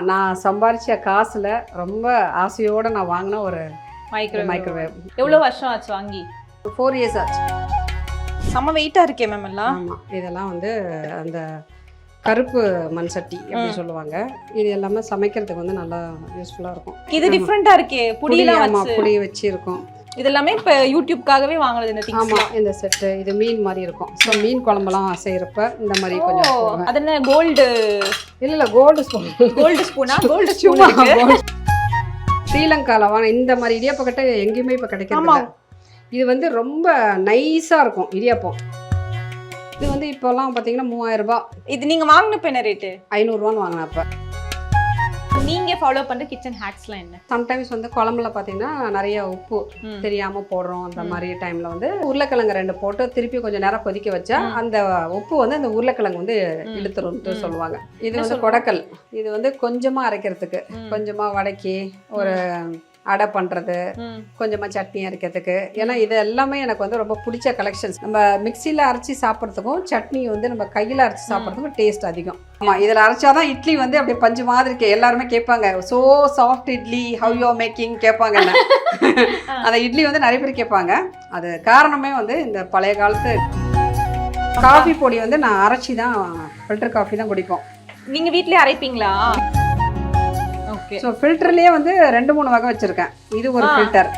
நான் சம்பாரிச்ச காசுல ரொம்ப ஆசையோட நான் வாங்கின ஒரு மைக்ரோவேவ். எவ்வளவு வருஷம் ஆச்சு வாங்கி? 4 இயர்ஸ் ஆச்சு. செம வெயிட்டா இருக்கே மேம் எல்லாம். ஆமாம், இதெல்லாம் வந்து அந்த கருப்பு மண் சட்டி அப்படின்னு சொல்லுவாங்க. இது எல்லாமே சமைக்கிறதுக்கு வந்து நல்லா யூஸ்ஃபுல்லாக இருக்கும். இது டிஃப்ரெண்டா இருக்கே, புடியெல்லாம் புடி வச்சு இருக்கும். இதெல்லாமே இப்போ யூடியூப்காகவே வாங்குறது இந்த திங்ஸ். ஆமாம், இந்த செட்டு இது மீன் மாதிரி இருக்கும். ஸோ மீன் குழம்பெல்லாம் செய்கிறப்ப இந்த மாதிரி கொஞ்சம். அது என்ன கோல்டு? இல்லை கோல்டு ஸ்பூன். கோல்டு ஸ்பூனா? கோல்டு சும்மா ஸ்ரீலங்காவில் வாங்க இந்த மாதிரி இடியாப்பக்கட்டை எங்கேயுமே இப்போ கிடைக்கிறது. இது வந்து ரொம்ப நைஸாக இருக்கும் இடியாப்பம். இது வந்து இப்போல்லாம் பார்த்தீங்கன்னா 3000 ரூபாய். இது நீங்கள் வாங்கினப்ப என்ன ரேட்டு? 500 ரூபான்னு வாங்கினேன். அப்போ நீங்கள் ஃபாலோ பண்ணுற கிச்சன் ஹேக்ஸ்லாம் என்ன? சம்டைம்ஸ் வந்து குழம்புல பார்த்தீங்கன்னா நிறைய உப்பு தெரியாமல் போடுறோம். அந்த மாதிரி டைமில் வந்து உருளைக்கிழங்கு 2 போட்டு திருப்பி கொஞ்சம் நேரம் கொதிக்க வச்சா அந்த உப்பு வந்து அந்த உருளைக்கிழங்கு வந்து இழுத்துரும்ட்டு சொல்லுவாங்க. இது வந்து கொடக்கல். இது வந்து கொஞ்சமாக அரைக்கிறதுக்கு, கொஞ்சமாக வடக்கி ஒரு அடை பண்ணுறது, கொஞ்சமாக சட்னி அரைக்கிறதுக்கு. ஏன்னா இது எல்லாமே எனக்கு வந்து ரொம்ப பிடிச்ச கலெக்ஷன்ஸ். நம்ம மிக்சியில் அரைச்சி சாப்பிட்றதுக்கும் சட்னி வந்து நம்ம கையில் அரைச்சி சாப்பிட்றதுக்கும் டேஸ்ட் அதிகம். ஆமாம், இதில் அரைச்சாதான் இட்லி வந்து அப்படியே பஞ்சு மாதிரி இருக்கு. எல்லாருமே கேட்பாங்க, so soft idli how you making கேட்பாங்க. அந்த இட்லி வந்து நிறைய பேர் கேட்பாங்க. அது காரணமே வந்து இந்த பழைய காலத்து காஃபி பொடி வந்து நான் அரைச்சி தான், ஃபில்டர் காஃபி தான் குடிப்போம். நீங்கள் வீட்டிலே அரைப்பீங்களா? ஓகே. ஸோ ஃபில்டர்லேயே வந்து 2-3 வகை வச்சுருக்கேன். இது ஒரு ஃபில்டர்.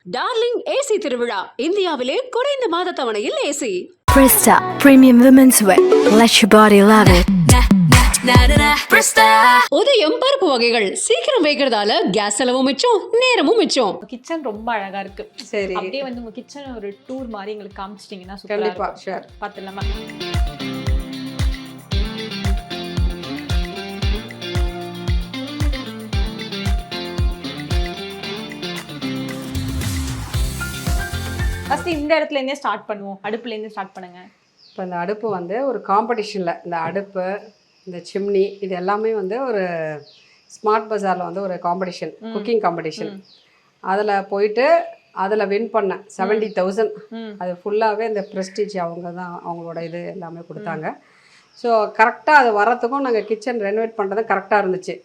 டார்லிங் ஏசி திருவிழா, இந்தியாவிலே குறைந்த மாத தவணையில் AC. Presta Premium Women's Wear. Let your body love it. உதயம் பருப்பு வகைகள் சீக்கிரம் வைக்கிறதால கேஸ் செலவும் மிச்சம், நேரமும் மிச்சம். கிச்சன் ரொம்ப அழகா இருக்கு. சரி, அப்படியே வந்து உங்க கிச்சன் ஒரு டூர் மாதிரி எங்களுக்கு காமிச்சிட்டீங்கன்னா கண்டிப்பா ஷூர் பார்த்துலாமா? ஃபர்ஸ்ட் இந்த இடத்துல இருந்தே ஸ்டார்ட் பண்ணுவோம். அடுப்புல இருந்து ஸ்டார்ட் பண்ணுங்க. இப்போ இந்த அடுப்பு வந்து ஒரு காம்படிஷனில், இந்த அடுப்பு, இந்த சிம்னி, இது எல்லாமே வந்து ஒரு ஸ்மார்ட் பஜாரில் வந்து ஒரு காம்படிஷன், குக்கிங் காம்படிஷன். அதில் போயிட்டு அதில் வின் பண்ணேன் 70,000. அது ஃபுல்லாகவே இந்த ப்ரெஸ்டீஜ் அவங்க தான், அவங்களோட இது எல்லாமே கொடுத்தாங்க. ஸோ கரெக்டாக அது வரத்துக்கும் நாங்கள் கிச்சன் ரெனோவேட் பண்ணுறது கரெக்டாக இருந்துச்சு.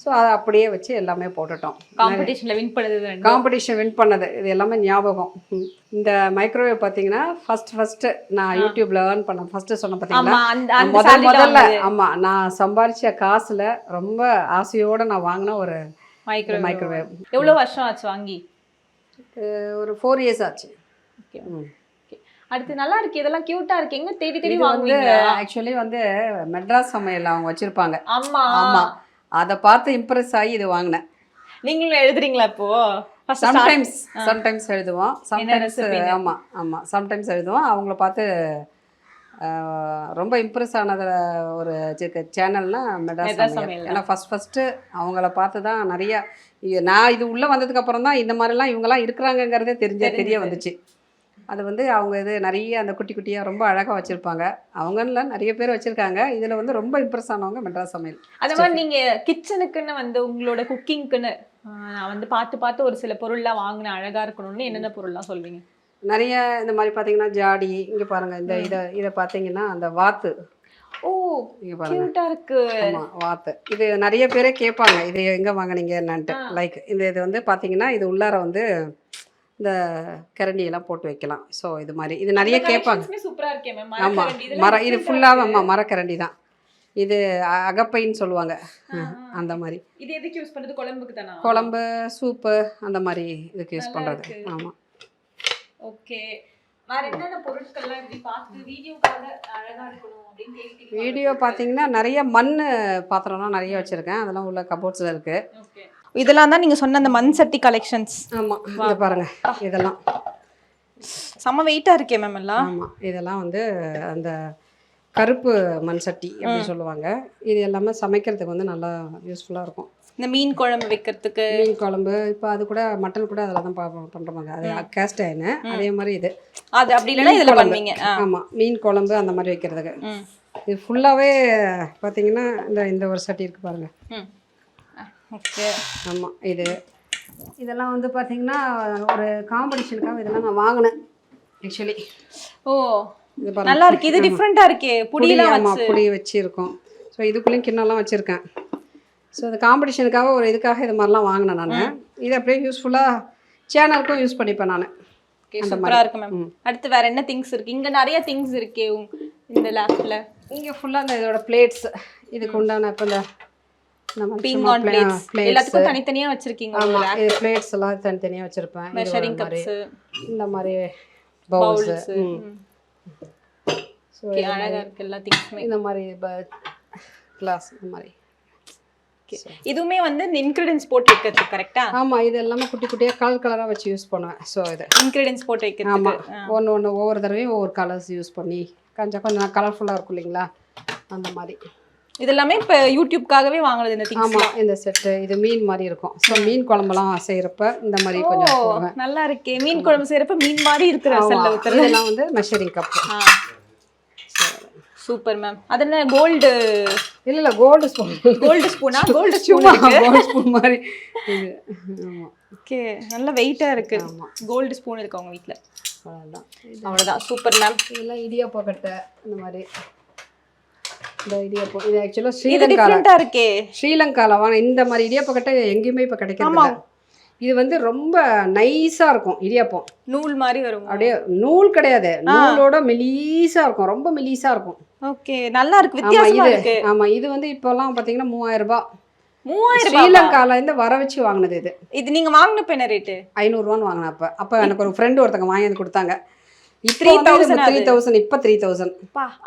ஸோ அதை அப்படியே வச்சு எல்லாமே போட்டுட்டோம். காம்படிஷனில் வின் பண்ணது, காம்படிஷன் வின் பண்ணது இது எல்லாமே ஞாபகம். இந்த மைக்ரோவேவ் பார்த்தீங்கன்னா ஃபஸ்ட்டு நான் யூடியூப்ல ஏர்ன் பண்ணேன். ஃபஸ்ட்டு சொன்ன பார்த்தீங்கன்னா முதல்ல ஆமாம், நான் சம்பாரிச்ச காசில் ரொம்ப ஆசையோடு நான் வாங்கின ஒரு மைக்ரோவேவ். எவ்வளோ வருஷம் ஆச்சு வாங்கி? ஒரு 4 இயர்ஸ் ஆச்சு. ஓகே. அடுத்து நல்லா இருக்கு, இதெல்லாம் கியூட்டா இருக்கு. எங்க தேடி தேடி வாங்குவீங்க? ஆக்சுவலி வந்து மெட்ராஸ் சமையல் அவங்க வச்சிருப்பாங்க. ஆமாம், அதை பார்த்து இம்ப்ரெஸ் ஆகி இது வாங்கினேன். நீங்களும் எழுதுறீங்களா இப்போ? சம்டைம்ஸ் எழுதுவோம். சம்டைம்ஸ் எழுதுவோம். அவங்கள பார்த்து ரொம்ப இம்ப்ரெஸ் ஆனது ஒரு சேனல்னா மெட்ராஸ் சமையல். ஏன்னா ஃபஸ்ட்டு அவங்கள பார்த்து தான் நிறையா, நான் இது உள்ளே வந்ததுக்கப்புறம் தான் இந்த மாதிரிலாம் இவங்கெல்லாம் இருக்கிறாங்கங்கிறதே தெரிய வந்துச்சு. அது வந்து அவங்க இது நிறைய அந்த குட்டி குட்டியாக ரொம்ப அழகாக வச்சுருப்பாங்க. அவங்கள நிறைய பேர் வச்சுருக்காங்க. இதில் வந்து ரொம்ப இம்ப்ரெஸ் ஆனவங்க மெட்ராஸ் சமையல். அதே மாதிரி நீங்கள் கிச்சனுக்குன்னு வந்து உங்களோட குக்கிங்க்குன்னு நான் வந்து பார்த்து ஒரு சில பொருள்லாம் வாங்கினேன் அழகாக இருக்கணும்னு என்னென்ன பொருள்லாம் சொல்வீங்க? நிறைய இந்த மாதிரி பார்த்தீங்கன்னா ஜாடி, இங்கே பாருங்கள், இந்த இதை பார்த்தீங்கன்னா அந்த வாத்து. ஓ, இங்கே பாருங்க இருக்கு. ஆமாம், வாத்து. இது நிறைய பேரே கேட்பாங்க, இது எங்கே வாங்கினீங்க என்னன்ட்டு. லைக் இது வந்து பார்த்தீங்கன்னா இது உள்ளார வந்து இந்த கரண்டியெல்லாம் போட்டு வைக்கலாம். ஸோ இது மாதிரி இது நிறைய கேட்பாங்க. ஆமாம், இது ஃபுல்லாக மரக்கரண்டி தான். இது அகப்பைன்னு சொல்லுவாங்க. அந்த மாதிரி இது எதுக்கு யூஸ் பண்ணுறது? குழம்புக்கு தானா? குழம்பு, சூப்பு, அந்த மாதிரி இதுக்கு யூஸ் பண்ணுறது. ஆமாம். ஓகே. வேற என்னென்ன பொருட்கள்லாம் இப்படி பார்த்து வீடியோக்காக அழகாக இருக்கணும் அப்படின்னு கேட்டீங்க? வீடியோ பார்த்தீங்கன்னா நிறைய மண் பாத்திரம்லாம் நிறைய வச்சுருக்கேன். அதெல்லாம் உள்ள கபோர்ட்ஸில் இருக்குது. ஓகே. இதெல்லாம் தான் நீங்கள் சொன்ன அந்த மண் சட்டி கலெக்ஷன்ஸ். ஆமாம், இதை பாருங்கள், இதெல்லாம் செம்ம வெயிட்டாக இருக்கே மேம் எல்லாம். ஆமாம், இதெல்லாம் வந்து அந்த கருப்பு மண் சட்டி அப்படின்னு சொல்லுவாங்க. இது எல்லாமே சமைக்கிறதுக்கு வந்து நல்லா யூஸ்ஃபுல்லாக இருக்கும். இந்த மீன் குழம்பு வைக்கிறதுக்கு, மீன் குழம்பு, இப்போ அது கூட மட்டன் கூட அதில் தான் பண்ணுறாங்க. அது கேஸ்ட் அயர்னு. அதே மாதிரி இது அது அப்படி இல்லைன்னா இதில் பண்ணுவீங்க. ஆமாம், மீன் குழம்பு அந்த மாதிரி வைக்கிறதுக்கு. இது ஃபுல்லாகவே பார்த்தீங்கன்னா இந்த ஒரு சட்டி இருக்குது பாருங்கள். ஓகே. ஆமாம், இதெல்லாம் வந்து பார்த்தீங்கன்னா ஒரு காம்படிஷனுக்காக இதெல்லாம் நான் வாங்கினேன் ஆக்சுவலி. ஓ, இது பாருங்க. நல்லா இருக்கு. இது டிஃப்ரெண்டா இருக்கே. புடியெல்லாம் ஆமா வச்சு. புடி வச்சிருக்கோம். ஸோ இதுக்குள்ளேயும் கிண்ணம்லாம் வச்சுருக்கேன். ஸோ அது காம்படிஷனுக்காக ஒரு இதுக்காக இது மாதிரிலாம் வாங்கினேன் நான். இது அப்படியே யூஸ்ஃபுல்லாக சேனலுக்கும் யூஸ் பண்ணிப்பேன் நான். சூப்பரா இருக்கு மேம். அடுத்து வேற என்ன திங்ஸ் இருக்கு? இங்க நிறைய திங்ஸ் இருக்கே இந்த லேப்ல. இங்கே ஃபுல்லாக இந்த இதோட பிளேட்ஸ் இதுக்கு உண்டான இப்போ இந்த பீங்கான் பிளேட்ஸ் எல்லாத்துக்கும் தனித்தனியா வச்சிருக்கீங்க. ஆமா இது பிளேட்ஸ் எல்லாம் தனித்தனியாக வச்சுருப்பேன். மெஷரிங் கப்ஸ் இந்த மாதிரி பவுல்ஸ். ஸோ அழகா இருக்கு எல்லா திங்ஸுமே. இந்த மாதிரி கிளாஸ் இந்த மாதிரி இதுவுமே வந்து இந்த இன்கிரிடியன்ஸ் போட்டு வைக்கிறது கரெக்டா? ஆமா இது எல்லாமே குட்டி குட்டியாக கலர் கலராக வச்சு யூஸ் பண்ணுவேன். ஸோ இது இன்கிரிடியன்ஸ் போட்டு வைக்கிறது. ஆமா ஒன்று ஒவ்வொரு தடவையும் ஒவ்வொரு கலர்ஸ் யூஸ் பண்ணி கொஞ்சம் கலர்ஃபுல்லாக இருக்கும் இல்லைங்களா அந்த மாதிரி. இதெல்லாமே இப்போ யூடியூப்காகவே வாங்குறது இந்த திங்ஸ். ஆமா இந்த செட்டு இது மீன் மாதிரி இருக்கும். ஸோ மீன் குழம்புலாம் செய்யறப்ப இந்த மாதிரி கொஞ்சம் போடுவேன். நல்லா இருக்கே. மீன் குழம்பு செய்யறப்ப மீன் மாதிரி இருக்கிற ரசல்ல ஊத்துறது. இதெல்லாம் வந்து மெஷரிங் கப். Super ma'am. அது என்ன கோல்டு? இல்ல கோல்டு ஸ்பூன். கோல்டு ஸ்பூனா? கோல்டு சும்மா கோல்டு ஸ்பூன் மாதிரி இது. ஆமா ஓகே நல்ல வெயிட்டா இருக்கு. கோல்டு ஸ்பூன் இருக்கு உங்க வீட்ல. அவ்வளவுதான். Super ma'am. இதெல்லாம் இடியாப்ப கட்டை இந்த மாதிரி. இந்த இடியாப்பம் இது ஆக்சுவலா ஸ்ரீலங்கால வாங்க இந்த மாதிரி இடியாப்ப கட்டை எங்கேயுமே இப்ப கிடைக்கிறது இல்ல. இது வந்து ரொம்ப நைஸா இருக்கும் இடியாப்பம். நூல் மாதிரி வரும். அப்படியே நூல் கிடையாது, நூலோட மெலிசா இருக்கும், ரொம்ப மெலிசா இருக்கும். ஓகே நல்லா இருக்கு, வித்தியாசமா இருக்கு. ஆமா இது வந்து இப்போலாம் பாத்தீங்கன்னா 3000 ரூபாய். 3000 ஸ்ரீலங்கால இருந்து வர வச்சு வாங்கினது இது. இது நீங்க வாங்கினப்ப என்ன ரேட்டு? 500 ரூபான்னு வாங்கினேன். அப்ப எனக்கு ஒரு ஃப்ரெண்ட் ஒருத்தங்க வாங்கி வந்து கொடுத்தாங்க. 3000 இப்ப 3000.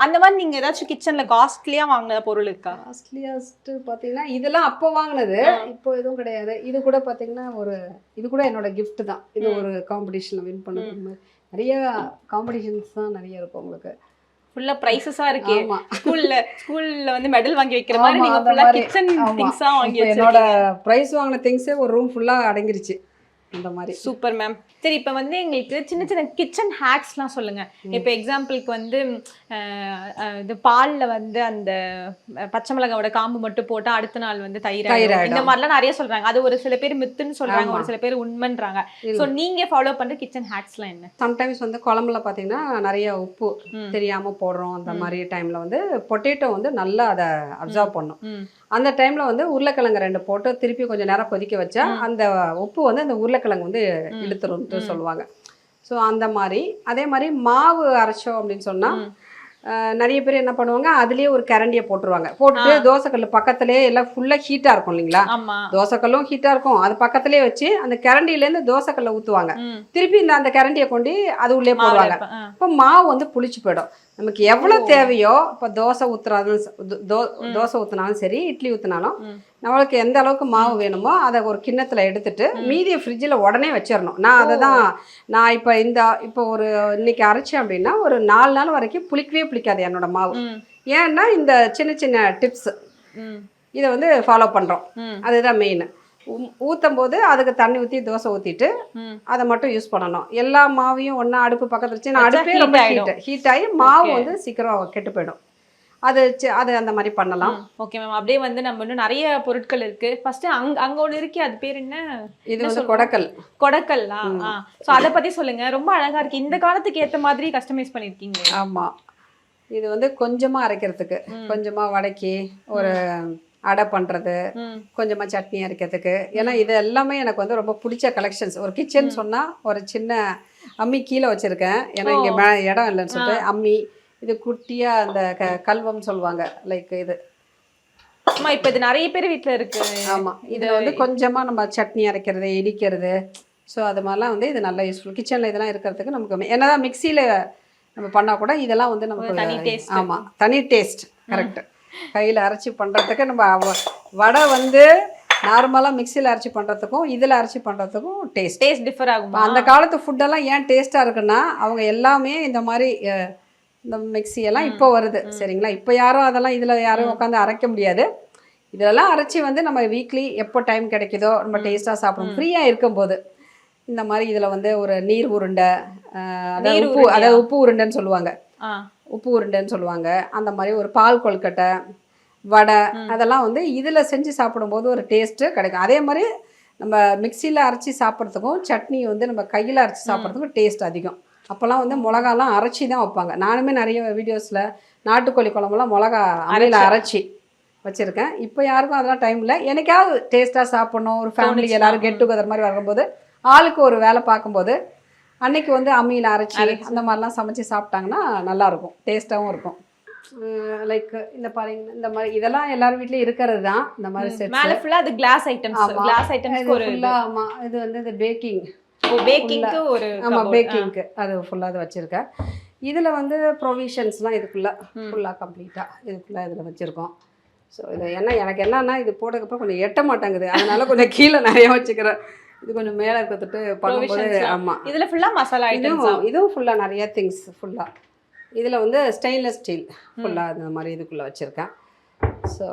அந்த மாதிரி நீங்க ஏதாச்சும் கிச்சன்ல காஸ்ட்லியா வாங்கின பொருள் இருக்கா? காஸ்ட்லியஸ்ட் பாத்தீங்கன்னா இதெல்லாம் அப்போ வாங்கினது, இப்போ எதுவும் கிடையாது. இது கூட பாத்தீங்கன்னா இது கூட என்னோட கிஃப்ட் தான். இது ஒரு காம்படிஷன்ல வின் பண்ணது. நிறைய காம்படிஷன்ஸ் தான் நிறைய இருக்கும் உங்களுக்கு. ஃபுல்லா பிரைசஸா இருக்கே. ஸ்கூல்ல வந்து மெடல் வாங்கி வைக்கிற மாதிரி நீங்க ஃபுல்லா கிச்சன் திங்ஸா வாங்கி என்னோட பிரைஸ் வாங்கின திங்ஸே ஒரு ரூம் ஃபுல்லா அடங்கிருச்சு அந்த மாதிரி. Super ma'am. சரி இப்போ வந்து எங்களுக்கு சின்ன சின்ன கிச்சன் ஹேக்ஸ்லாம் சொல்லுங்க. இப்போ எக்ஸாம்பிளுக்கு வந்து இது பாலில் வந்து அந்த பச்சை மிளகாவோட காம்பு மட்டும் போட்டால் அடுத்த நாள் வந்து தயிர் இந்த மாதிரிலாம் நிறைய சொல்றாங்க. அது ஒரு சில பேர் மித்துன்னு சொல்றாங்க, ஒரு சில பேர் உண்மைன்றாங்க. ஸோ நீங்க ஃபாலோ பண்ற கிச்சன் ஹேக்ஸ்லாம் என்ன? சம்டைம்ஸ் வந்து குழம்புல பார்த்தீங்கன்னா நிறைய உப்பு தெரியாம போடுறோம். அந்த மாதிரி டைம்ல வந்து பொட்டேட்டோ வந்து நல்லா அதை அப்சர்வ் பண்ணும். அந்த டைம்ல வந்து உருளைக்கிழங்கு 2 போட்டு திருப்பி கொஞ்சம் நேரம் கொதிக்க வச்சா அந்த உப்பு வந்து அந்த உருளைக்கிழங்கு வந்து இழுத்துரும் சொல்லுவாங்க. ஸோ அந்த மாதிரி அதே மாதிரி மாவு அரைச்சோம் அப்படின்னு சொன்னா நிறைய பேர் என்ன பண்ணுவாங்க, அதுலயே ஒரு கரண்டியை போட்டுருவாங்க. போட்டுட்டு தோசைக்கல் பக்கத்துலயே எல்லாம் ஃபுல்லா ஹீட்டா இருக்கும் இல்லைங்களா, தோசைக்கல்லும் ஹீட்டா இருக்கும், அது பக்கத்துலயே வச்சு அந்த கரண்டில இருந்து தோசைக்கல்ல ஊத்துவாங்க. திருப்பி அந்த கரண்டியை கொண்டு அது உள்ளே போடுவாங்க. இப்போ மாவு வந்து புளிச்சு போயிடும். நமக்கு எவ்வளவு தேவையோ, இப்போ தோசை ஊத்துனாலும் சரி, இட்லி ஊத்துனாலும் நம்மளுக்கு எந்த அளவுக்கு மாவு வேணுமோ அதை ஒரு கிண்ணத்துல எடுத்துட்டு மீதியை ஃப்ரிட்ஜில் உடனே வச்சிடணும். நான் இப்போ ஒரு இன்னைக்கு அரைச்சேன் அப்படின்னா ஒரு 4 நாள் வரைக்கும் புளிக்கவே புளிக்காது என்னோட மாவு. ஏன்னா இந்த சின்ன சின்ன டிப்ஸ் இதை வந்து ஃபாலோ பண்றோம். அதுதான் மெயின். ஊற்றும் போது அதுக்கு தண்ணி ஊற்றி தோசை ஊற்றிட்டு அதை மட்டும் யூஸ் பண்ணணும். எல்லா மாவையும் ஒன்றா அடுப்பு பக்கத்தில் வச்சு நான் அடுப்பே ரொம்ப ஹீட் ஆகி மாவு வந்து சீக்கிரம் கெட்டு போயிடும். அது அந்த மாதிரி பண்ணலாம். Okay ma'am. அப்படியே வந்து நம்ம இன்னும் நிறைய பொருட்கள் இருக்கு. ஃபர்ஸ்ட் அங்க ஒன்று இருக்கு, அது பேர் என்ன? இது வந்து கொடக்கல்லா. ஸோ அதை பத்தி சொல்லுங்க. ரொம்ப அழகா இருக்கு. இந்த காலத்துக்கு ஏற்ற மாதிரி கஸ்டமைஸ் பண்ணிருக்கீங்க. ஆமா இது வந்து கொஞ்சமா அரைக்கிறதுக்கு, கொஞ்சமா வடக்கி ஒரு அடை பண்றது, கொஞ்சமா சட்னி அரைக்கிறதுக்கு. ஏன்னா இது எல்லாமே எனக்கு வந்து ரொம்ப பிடிச்ச கலெக்ஷன்ஸ். ஒரு கிச்சன் சொன்னா ஒரு சின்ன அம்மி கீழே வச்சிருக்கேன். ஏன்னா இங்க இடம் இல்லைன்னு சொல்லிட்டு அம்மி, இது குட்டியா அந்த கல்வம் சொல்லுவாங்க, லைக் இது. ஆமா இப்போ இது நிறைய பேர் வீட்டில் இருக்கு. ஆமா இதுல வந்து கொஞ்சமா நம்ம சட்னி அரைக்கிறது, இடிக்கிறது, ஸோ அது மாதிரிலாம் வந்து இது நல்லா யூஸ்ஃபுல். கிச்சன்ல இதெல்லாம் இருக்கிறதுக்கு நமக்கு என்னதான் மிக்சியில நம்ம பண்ணா கூட இதெல்லாம் வந்து நமக்கு ஆமா தனி டேஸ்ட். கரெக்ட். கையில் அரைச்சி பண்ணுறதுக்கு நம்ம வடை வந்து நார்மலாக மிக்சியில் அரைச்சி பண்ணுறதுக்கும் இதில் அரைச்சி பண்ணுறதுக்கும் டேஸ்ட் டிஃபர் ஆகும். அந்த காலத்து ஃபுட்டெல்லாம் ஏன் டேஸ்ட்டாக இருக்குன்னா அவங்க எல்லாமே இந்த மாதிரி இந்த மிக்சியெல்லாம் இப்போ வருது சரிங்களா. இப்போ யாரும் அதெல்லாம் இதில் யாரும் உட்காந்து அரைக்க முடியாது. இதெல்லாம் அரைச்சி வந்து நம்ம வீக்லி எப்போ டைம் கிடைக்குதோ நம்ம டேஸ்ட்டாக சாப்பிடணும். ஃப்ரீயாக இருக்கும்போது இந்த மாதிரி இதில் வந்து ஒரு நீர் உருண்டை, அதாவது உப்பு உருண்டைன்னு சொல்லுவாங்க, உப்பு உருண்டைன்னு சொல்லுவாங்க. அந்த மாதிரி ஒரு பால் கொழுக்கட்டை, வடை, அதெல்லாம் வந்து இதில் செஞ்சு சாப்பிடும்போது ஒரு டேஸ்ட்டு கிடைக்கும். அதே மாதிரி நம்ம மிக்சியில் அரைச்சி சாப்பிட்றதுக்கும் சட்னி வந்து நம்ம கையில் அரைச்சி சாப்பிட்றதுக்கும் டேஸ்ட் அதிகம். அப்போல்லாம் வந்து மிளகாலாம் அரைச்சி தான் வைப்பாங்க. நானுமே நிறைய வீடியோஸில் நாட்டுக்கோழி குழம்புலாம் மிளகா அம்மியில் அரைச்சி வச்சுருக்கேன். இப்போ யாருக்கும் அதெல்லாம் டைம் இல்லை. எனக்காவது டேஸ்ட்டாக சாப்பிட்ணும், ஒரு ஃபேமிலி எல்லோரும் கெட் டுகெதர் மாதிரி வரும்போது ஆளுக்கு ஒரு வேலை பார்க்கும்போது அன்னைக்கு வந்து அம்மியில் அரைச்சி அந்த மாதிரிலாம் சமைச்சு சாப்பிட்டாங்கன்னா நல்லாயிருக்கும், டேஸ்ட்டாகவும் இருக்கும். லைக் இந்த பாருங்க, இந்த மாதிரி இதெல்லாம் எல்லார் வீட்லயும் இருக்கிறது தான். இந்த மாதிரி செட் மேல ஃபுல்லா அது கிளாஸ் ஐட்டம்ஸ் ஒரு ஃபுல்லா. ஆமா, இது வந்து இந்த பேக்கிங்க்கு ஒரு பேக்கிங்க்கு அது ஃபுல்லா அது வச்சிருக்கேன். இதுல வந்து ப்ரொவிஷன்ஸ்லாம் இதுக்குள்ள ஃபுல்லா கம்ப்ளீட்டா இதுக்குள்ள இதுல வச்சிருக்கோம். ஸோ இது எனக்கு என்னன்னா இது போட்டதுக்கப்புறம் கொஞ்சம் எட்ட மாட்டேங்குது, அதனால கொஞ்சம் கீழே நிறைய வச்சுக்கிறேன். இது கொஞ்சம் மேலே கொடுத்துட்டு பண்ணும்போது. ஆமா, இதுல ஃபுல்லா மசாலா ஐட்டம்ஸ். இதுவும் ஃபுல்லா நிறைய திங்ஸ் ஃபுல்லா. இதில் வந்து ஸ்டெயின்லெஸ் ஸ்டீல் ஃபுல்லாக இந்த மாதிரி இதுக்குள்ளே வச்சுருக்கேன். ஸோ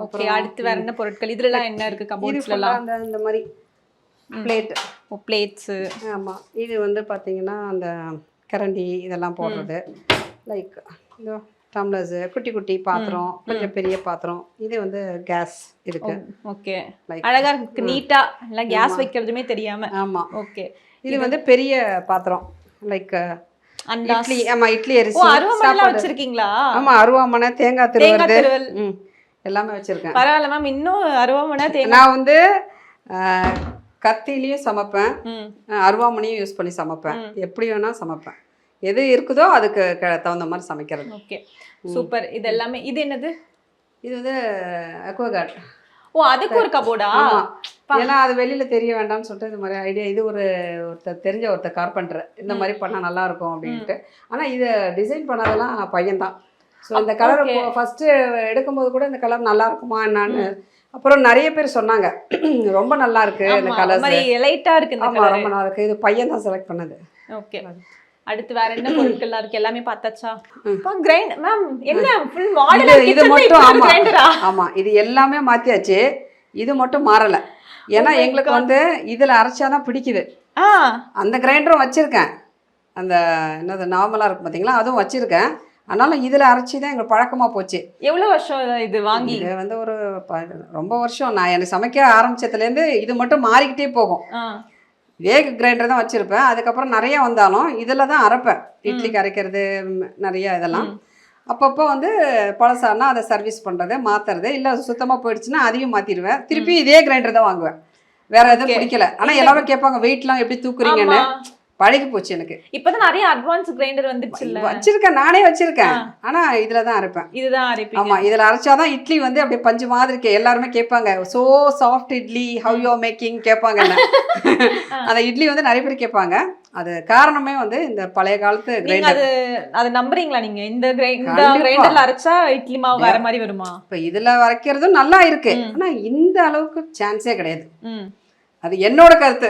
ஓகே, அடுத்து வேறு என்ன பொருட்கள் இதுலலாம் என்ன இருக்குது கபோர்ட்ஸ்லாம்? இந்த மாதிரி பிளேட்ஸு. ஆமாம், இது வந்து பார்த்திங்கன்னா அந்த கரண்டி இதெல்லாம் போடுறது. லைக் இந்த டம்ளர்ஸு, குட்டி குட்டி பாத்திரம், கொஞ்சம் பெரிய பாத்திரம். இது வந்து கேஸ் இருக்கு. ஓகே, அழகாக இருக்கு, நீட்டாக எல்லாம் கேஸ் வைக்கிறதுமே தெரியாமல். ஆமாம், ஓகே. இது வந்து பெரிய பாத்திரம், லைக் இட்லி. ஆமா, இட்லி அரிசி அருவாமனை வச்சிருக்கீங்களா? ஆமா, அருவாமனை, தேங்காய் திருவல் எல்லாமே வச்சிருக்கேன். பரவாயில்ல மேம், இன்னும் அருவாமனை தேங்காய். நான் வந்து கத்திலையும் சமைப்பேன், அருவாமனையும் யூஸ் பண்ணி சமைப்பேன், எப்படி வேணா சமைப்பேன். எது இருக்குதோ அதுக்கு தகுந்த மாதிரி சமைக்கிறது. Okay, super. இது எல்லாமே. இது என்னது? இது வந்து அக்வாகார்ட். ஓ, அதுக்கு ஒரு கபோர்டா? ஏன்னா அது வெளியில தெரிய வேண்டாம்னு சொல்லிட்டு இந்த மாதிரி ஐடியா. இது ஒருத்தர் கார்பெண்டர் இந்த மாதிரி பண்ணா நல்லா இருக்கும் அப்படின்ட்டு. ஆனா இதை டிசைன் பண்ணதெல்லாம் பையன்தான். ஸோ இந்த கலர் ஃபர்ஸ்ட் எடுக்கும்போது கூட இந்த கலர் நல்லா இருக்குமா என்னான்னு அப்புறம் நிறைய பேர் சொன்னாங்க, ரொம்ப நல்லா இருக்கு இந்த கலர், லைட்டா இருக்கு. ஆமா, ரொம்ப நல்லா இருக்கு. இது பையன் தான் செலக்ட் பண்ணது. ஓகே, அடுத்து வேற என்ன பொருட்கள்லாம் இருக்கு? எல்லாமே பார்த்தாச்சா? கிரைண்ட் மேம், என்ன ஃபுல் மாடல் இது மட்டும்? ஆமா, இது எல்லாமே மாத்தியாச்சு, இது மட்டும் மாறல. ஏன்னா எங்களுக்கு வந்து இதுல அரைச்சாதான் பிடிக்குது. அந்த கிரைண்டரும் வச்சிருக்கேன், அந்த என்னது நார்மலா இருக்கும் பாத்தீங்களா, அதுவும் வச்சிருக்கேன். அதனால இதுல அரைச்சிதான் எங்களுக்கு பழக்கமா போச்சு. எவ்வளவு வருஷம் இது வாங்கி? இது வந்து ஒரு ரொம்ப வருஷம். நான் எனக்கு சமைக்க ஆரம்பிச்சதுல இருந்து இது மட்டும் மாறிக்கிட்டே போகும். வேக கிரைண்டர் தான் வச்சுருப்பேன். அதுக்கப்புறம் நிறைய வந்தாலும் இதில் தான் அரைப்பேன். இட்லிக்கு அரைக்கிறது நிறைய இதெல்லாம். அப்பப்போ வந்து பழசானா அதை சர்வீஸ் பண்ணுறது, மாற்றுறது, இல்லை சுத்தமாக போயிடுச்சுன்னா அதையும் மாற்றிடுவேன். திருப்பி இதே கிரைண்டர் தான் வாங்குவேன், வேறு எதுவும் பிடிக்கல. ஆனால் எல்லாரும் கேட்பாங்க வெயிட்லாம் எப்படி தூக்குறீங்கன்னு. பழகி போச்சு எனக்கு. இப்பதான் நிறைய அட்வான்ஸ் கிரைண்டர் வந்துச்சு. வச்சிருக்கேன், நானே வச்சிருக்கேன். ஆனா இதுல தான் அரைப்பேன். இதுதான் அரைப்பேன். ஆமா, இதுல அரைச்சாதான் இட்லி வந்து அப்படியே பஞ்சு மாதிரி இருக்கு. எல்லாருமே கேட்பாங்க, so soft idli, how you making கேட்பாங்க. அந்த இட்லி வந்து நிறைய பேர் கேட்பாங்க. அது காரணமே வந்து இந்த பழைய காலத்து கிரைண்டர். அது நம்புறீங்களா நீங்க? இந்த கிரைண்டர்ல அரைச்சா இட்லி மாவு வேற மாதிரி வருமா? இப்ப இதுல அரைக்கிறதும் நல்லா இருக்கு, ஆனா இந்த அளவுக்கு சான்ஸே கிடையாது. அது என்னோட கருத்து.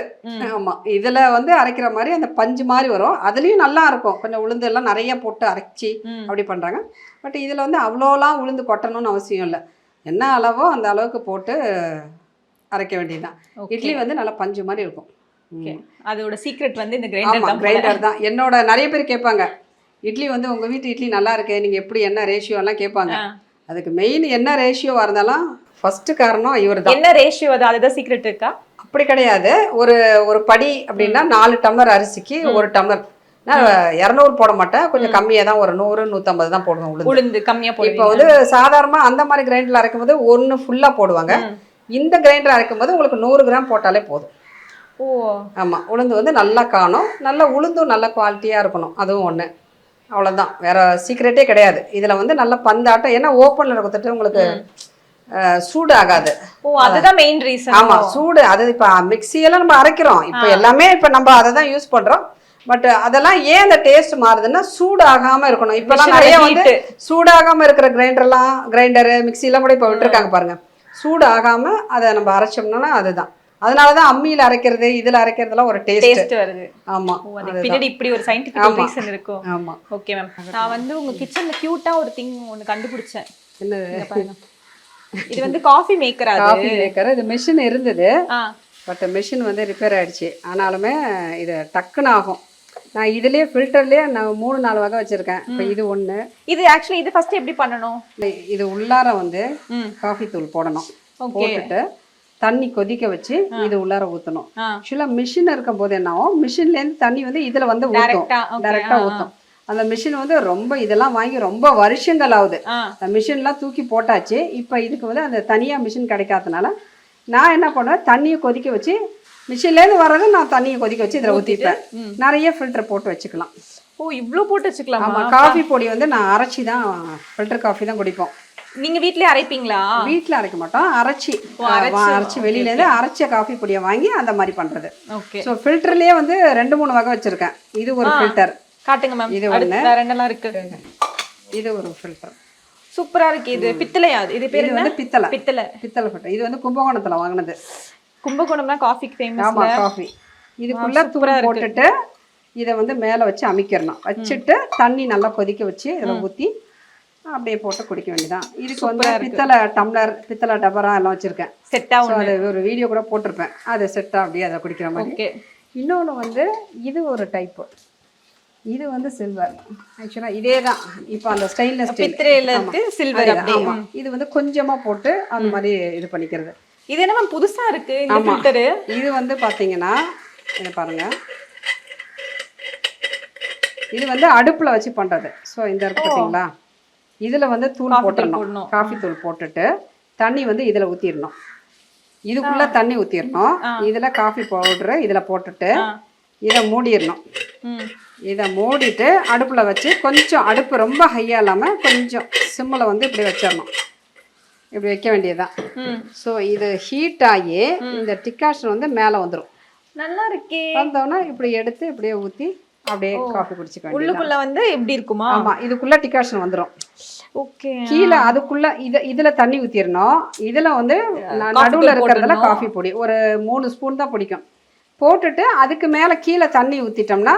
ஆமா, இதுல வந்து அரைக்கிற மாதிரி அந்த பஞ்சு மாதிரி வரும். அதுலயும் நல்லா இருக்கும், கொஞ்சம் உளுந்து எல்லாம் நிறைய போட்டு அரைச்சி அப்படி பண்றாங்க. பட் இதுல வந்து அவ்வளோலாம் உளுந்து கொட்டணும்னு அவசியம் இல்லை. என்ன அளவோ அந்த அளவுக்கு போட்டு அரைக்க வேண்டியதுதான். இட்லி வந்து நல்லா பஞ்சு மாதிரி இருக்கும். அதோட சீக்ரெட் வந்து இந்த கிரைண்டர் தான். என்னோட நிறைய பேர் கேட்பாங்க, இட்லி வந்து உங்க வீட்டு இட்லி நல்லா இருக்கு, நீங்க எப்படி என்ன ரேஷியோ எல்லாம் கேட்பாங்க. அதுக்கு மெயின் என்ன ரேஷியோவா இருந்தாலும் ஃபர்ஸ்ட் காரணம் இவர் தான். என்ன ரேஷியோ? அதுதான் சீக்ரெட் இருக்கா? அப்படி கிடையாது. ஒரு படி அப்படின்னா 4 டம்ளர் அரிசிக்கு 1 டம்ளர். நான் 200 போட மாட்டேன், கொஞ்சம் கம்மியாக தான், ஒரு 100 150 தான் போடுவேன் உளுந்து கம்மியாக போடுவேன். இப்போ வந்து சாதாரணமாக அந்த மாதிரி கிரைண்டரில் அரைக்கும் போது 1 ஃபுல்லாக போடுவாங்க. இந்த கிரைண்டர் அரைக்கும் போது உங்களுக்கு 100 கிராம் போட்டாலே போதும். ஓ ஆமாம், உளுந்து வந்து நல்லா காணும், நல்லா உளுந்தும் நல்ல குவாலிட்டியாக இருக்கணும், அதுவும் ஒன்று. அவ்வளோதான், வேற சீக்ரெட்டே கிடையாது. இதில் வந்து நல்லா பந்தாட்டம், ஏன்னா ஓப்பனில் கொடுத்துட்டு உங்களுக்கு சூடு ஆகாது. ஓ, அதுதான் மெயின் ரீசன். ஆமா, சூடு. அது இப்ப மிக்ஸியெல்லாம் நம்ம அரைக்கிறோம், இப்ப எல்லாமே இப்ப நம்ம அதை தான் யூஸ் பண்றோம். பட் அதெல்லாம் ஏன் அந்த டேஸ்ட் மாறுதுன்னா சூடு ஆகாம இருக்கணும். இப்பெல்லாம் நிறைய வந்து சூடாகாம இருக்கிற கிரைண்டரு மிக்ஸி எல்லாம் கூட இப்ப விட்டுருக்காங்க பாருங்க. சூடு ஆகாம அதை நம்ம அரைச்சோம்னா அதுதான். அதனாலதான் அம்மியில அரைக்கிறது இதுல அரைக்கிறதுலாம் ஒரு டேஸ்ட் வருது. ஆமா, பின்னாடி இப்படி ஒரு சயின்டிபிக் ரீசன் இருக்கும். ஆமா, ஓகே மேம். நான் வந்து உங்க கிச்சன்ல கியூட்டா ஒரு திங் ஒன்னு கண்டுபிடிச்சேன். என்ன? இது வந்து காஃபி மேக்கர். Coffee maker. இது மெஷின் இருந்தது, பட் மெஷின் வந்து ரிப்பேர் ஆயிடுச்சு. ஆனாலுமே இது டக்குன்னு ஆகும். நான் இதுலயே ஃபில்டர்லயே நான் 3-4 வகை வச்சிருக்கேன். இப்போ இது ஒன்று. இது ஆக்சுவலி இது ஃபர்ஸ்ட் எப்படி பண்ணணும்? இது உள்ளார வந்து காஃபி தூள் போடணும். போட்டுட்டு தண்ணி கொதிக்க வச்சு இது உள்ளார ஊற்றணும். ஆ. ஆக்சுவலாக மிஷின் இருக்கும் போது என்ன ஆகும், மிஷின்லேருந்து தண்ணி வந்து இதில் வந்து ஊற்றும், Direct-ஆ, okay. டைரெக்டாக ஊற்றும். அந்த மிஷின் வந்து ரொம்ப இதெல்லாம் வாங்கி ரொம்ப வருஷங்கள் ஆகுது. அந்த மிஷின்லாம் தூக்கி போட்டாச்சு. இப்போ இதுக்கு வந்து அந்த தனியாக மிஷின் கிடைக்காதனால நான் என்ன பண்ணுவேன், தண்ணியை கொதிக்க வச்சு மிஷின்லேருந்து வர்றது நான் தண்ணியை கொதிக்க வச்சு இதில் ஊற்றிப்பேன். நிறைய ஃபில்டர் போட்டு வச்சுக்கலாம். ஓ, இவ்ளோ போட்டு வச்சுக்கலாம். ஆமாம், காஃபி பொடி வந்து நான் அரைச்சி தான் ஃபில்டர் காஃபி தான் குடிப்போம். நீங்க வீட்லயே அரைப்பீங்களா? வீட்டில் அரைக்க மாட்டோம், அரைச்சி வெளியிலேருந்து அரைச்ச காஃபி பொடியை வாங்கி அந்த மாதிரி பண்ணுறது. ஓகே. ஸோ ஃபில்டர்லேயே வந்து 2-3 வகை வச்சுருக்கேன். இது ஒரு ஃபில்டர். காட்டுங்க மேம். இது அடுத்து ஒண்ணு. வேற என்னலாம் இருக்கு? இது ஒரு ஃபில்டர். சூப்பரா இருக்கு. இது பித்தளையா? இது பேர் இது என்ன? வந்து பித்தளை ஃபில்டர். இது வந்து கும்பகோணத்தில் வாங்கினது. கும்பகோணம்னா காஃபிக்கு ஃபேமஸ். ஆமா, காஃபி. இதுக்குள்ள தூள் போட்டுட்டு இதை வந்து மேலே வச்சு அமைக்கிறணும். வச்சுட்டு தண்ணி நல்லா கொதிக்க வச்சு இதில் ஊற்றி அப்படியே போட்டு குடிக்க வேண்டியதான். இதுக்கு வந்து பித்தளை டம்ளர், பித்தளை டபரா எல்லாம் வச்சுருக்கேன். செட்டாக அது ஒரு வீடியோ கூட போட்டிருப்பேன். அது செட்டாக அப்படியே அதை குடிக்கிற மாதிரி. ஓகே. இன்னொன்று வந்து இது ஒரு டைப்பு. இது வந்து சில்வர். ஆக்சுவலாக இதே தான். இப்போ அந்த ஸ்டெயின்லெஸ் ஸ்டீல் பித்தளையில இருக்கு, சில்வர் அப்படி. ஆமாம், இது வந்து கொஞ்சமாக போட்டு அந்த மாதிரி இது பண்ணிக்கிறது. இது என்ன மேம் புதுசா இருக்கு இந்த ஃபில்டர்? இது வந்து பார்த்தீங்கன்னா இதை பாருங்க, இது வந்து அடுப்பில் வச்சு பண்ணுறது. ஸோ இந்த இருக்கு பார்த்தீங்களா, இதில் வந்து தூள் போட்டுடணும். காஃபி தூள் போட்டுட்டு தண்ணி வந்து இதில் ஊற்றிடணும். இதுக்குள்ளே தண்ணி ஊற்றிடணும். இதில் காஃபி பவுட்ரு இதில் போட்டுட்டு இதை மூடிடணும். இதை மூடிட்டு அடுப்பில் வச்சு கொஞ்சம், அடுப்பு ரொம்ப ஹையாக இல்லாமல் கொஞ்சம் சிம்மில் வந்து இப்படி வச்சிடணும். இப்படி வைக்க வேண்டியதுதான். ஸோ இது ஹீட் ஆகி இந்த டிகாஷன் வந்து மேலே வந்துடும். நல்லா இருக்கே. வந்தோன்னா இப்படி எடுத்து இப்படியே ஊற்றி அப்படியே காஃபி குடிச்சுக்க வேண்டியது. உள்ளுக்குள்ள வந்து எப்படி இருக்குமா? ஆமாம், இதுக்குள்ளே டிகாஷன் வந்துடும். ஓகே. கீழே அதுக்குள்ள இதில் தண்ணி ஊற்றிடணும். இதில் வந்து நடுவில் இருக்கிறதுல காஃபி பொடி ஒரு 3 ஸ்பூன் தான் பிடிக்கும் போட்டுட்டு அதுக்கு மேலே கீழே தண்ணி ஊற்றிட்டோம்னா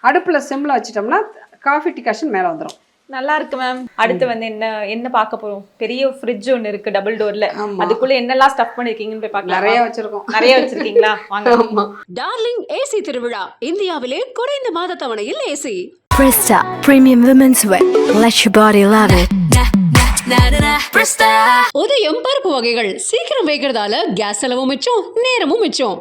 அடுப்பில் சிம்மில் வச்சிட்டோம்னா காஃபி டிகாஷன் மேலே வந்துடும். நல்லா இருக்கு மேம். அடுத்து வந்து என்ன பார்க்க போறோம்? பெரிய ஃப்ரிட்ஜ் ஒன்று இருக்கு டபுள் டோர்ல. அதுக்குள்ள என்னெல்லாம் ஸ்டஃப் பண்ணிருக்கீங்கன்னு போய் பார்க்கலாம். நிறைய வச்சிருக்கோம். நிறைய வச்சிருக்கீங்களா? வாங்க. ஆமா. டார்லிங் ஏசி திருவிழா, இந்தியாவிலே குறைந்த மாத தவணையில் AC. Presta Premium Women's Wear. Let your body love it. உதயம் பருப்பு வகைகள் சீக்கிரம் வைக்கிறதால கேஸ் செலவும் மிச்சம், நேரமும் மிச்சம்.